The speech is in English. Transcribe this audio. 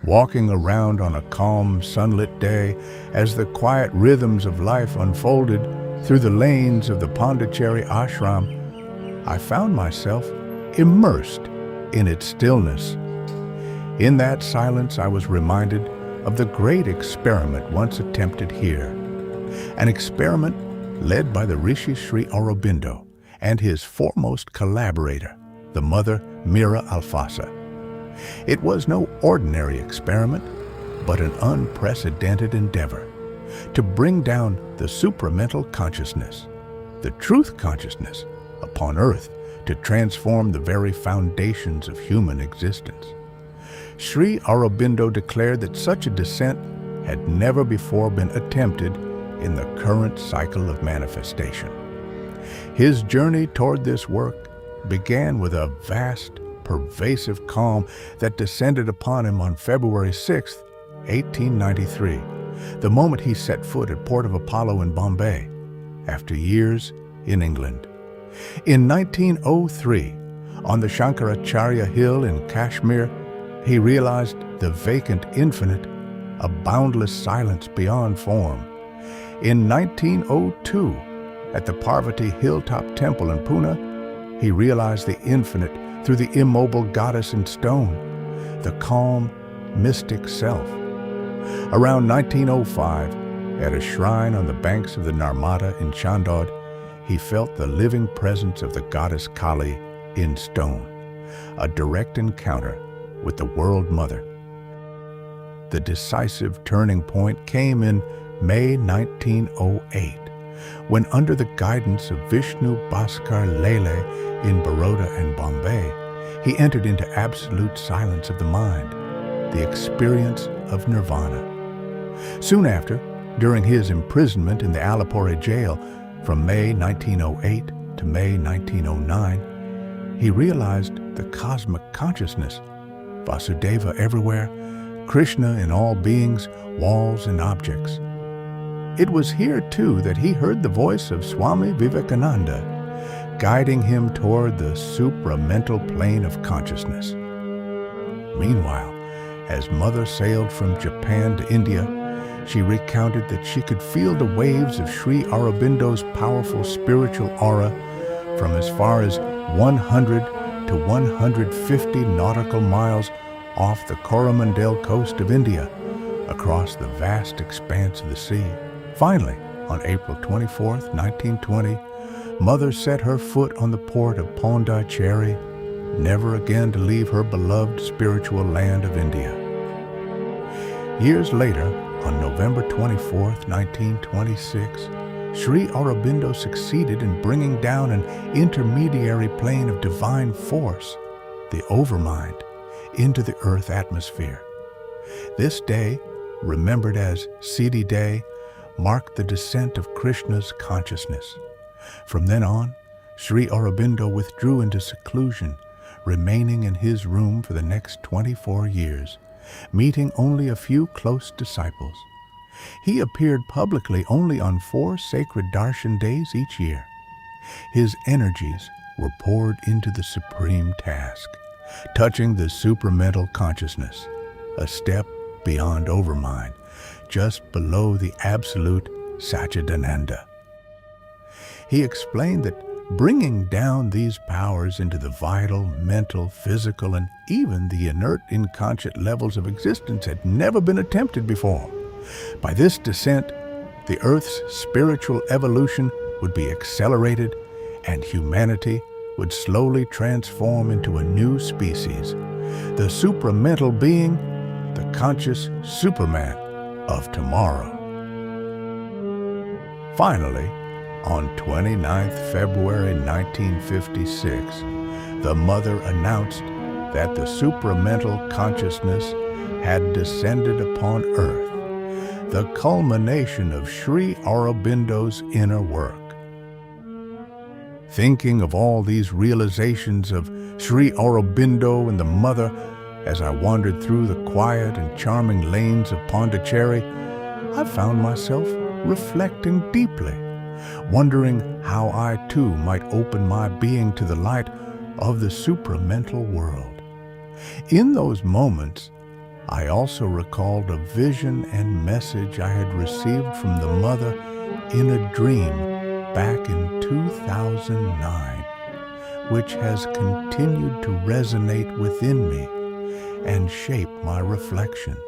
Walking around on a calm, sunlit day, as the quiet rhythms of life unfolded through the lanes of the Pondicherry ashram, I found myself immersed in its stillness. In that silence, I was reminded of the great experiment once attempted here, an experiment led by the Rishi Sri Aurobindo and his foremost collaborator, the mother Mirra Alfassa. It was no ordinary experiment, but an unprecedented endeavor to bring down the supramental consciousness, the truth consciousness, upon earth to transform the very foundations of human existence. Sri Aurobindo declared that such a descent had never before been attempted in the current cycle of manifestation. His journey toward this work began with a vast, pervasive calm that descended upon him on February 6, 1893, the moment he set foot at Port of Apollo in Bombay, after years in England. In 1903, on the Shankaracharya Hill in Kashmir, he realized the vacant infinite, a boundless silence beyond form. In 1902, at the Parvati Hilltop Temple in Pune, he realized the infinite through the immobile goddess in stone, the calm, mystic self. Around 1905, at a shrine on the banks of the Narmada in Chandod, he felt the living presence of the goddess Kali in stone, a direct encounter with the World Mother. The decisive turning point came in May 1908, when under the guidance of Vishnu Bhaskar Lele in Baroda and Bombay, he entered into absolute silence of the mind, the experience of nirvana. Soon after, during his imprisonment in the Alipore jail from May 1908 to May 1909, he realized the cosmic consciousness, Vasudeva everywhere, Krishna in all beings, walls and objects. It was here, too, that he heard the voice of Swami Vivekananda, guiding him toward the supramental plane of consciousness. Meanwhile, as Mother sailed from Japan to India, she recounted that she could feel the waves of Sri Aurobindo's powerful spiritual aura from as far as 100 to 150 nautical miles off the Coromandel coast of India, across the vast expanse of the sea. Finally, on April 24, 1920, Mother set her foot on the port of Pondicherry, never again to leave her beloved spiritual land of India. Years later, on November 24, 1926, Sri Aurobindo succeeded in bringing down an intermediary plane of divine force, the overmind, into the Earth atmosphere. This day, remembered as Siddhi Day, marked the descent of Krishna's consciousness. From then on, Sri Aurobindo withdrew into seclusion, remaining in his room for the next 24 years, meeting only a few close disciples. He appeared publicly only on 4 sacred darshan days each year. His energies were poured into the supreme task, touching the supramental consciousness, a step beyond overmind, just below the absolute Satchidananda. He explained that bringing down these powers into the vital, mental, physical, and even the inert, inconscient levels of existence had never been attempted before. By this descent, the Earth's spiritual evolution would be accelerated, and humanity would slowly transform into a new species, the supramental being, the conscious Superman of tomorrow. Finally, on 29th February 1956, the Mother announced that the supramental consciousness had descended upon Earth, the culmination of Sri Aurobindo's inner work. Thinking of all these realizations of Sri Aurobindo and the Mother as I wandered through the quiet and charming lanes of Pondicherry, I found myself reflecting deeply, wondering how I too might open my being to the light of the supramental world. In those moments, I also recalled a vision and message I had received from the Mother in a dream back in 2009, which has continued to resonate within me and shape my reflections.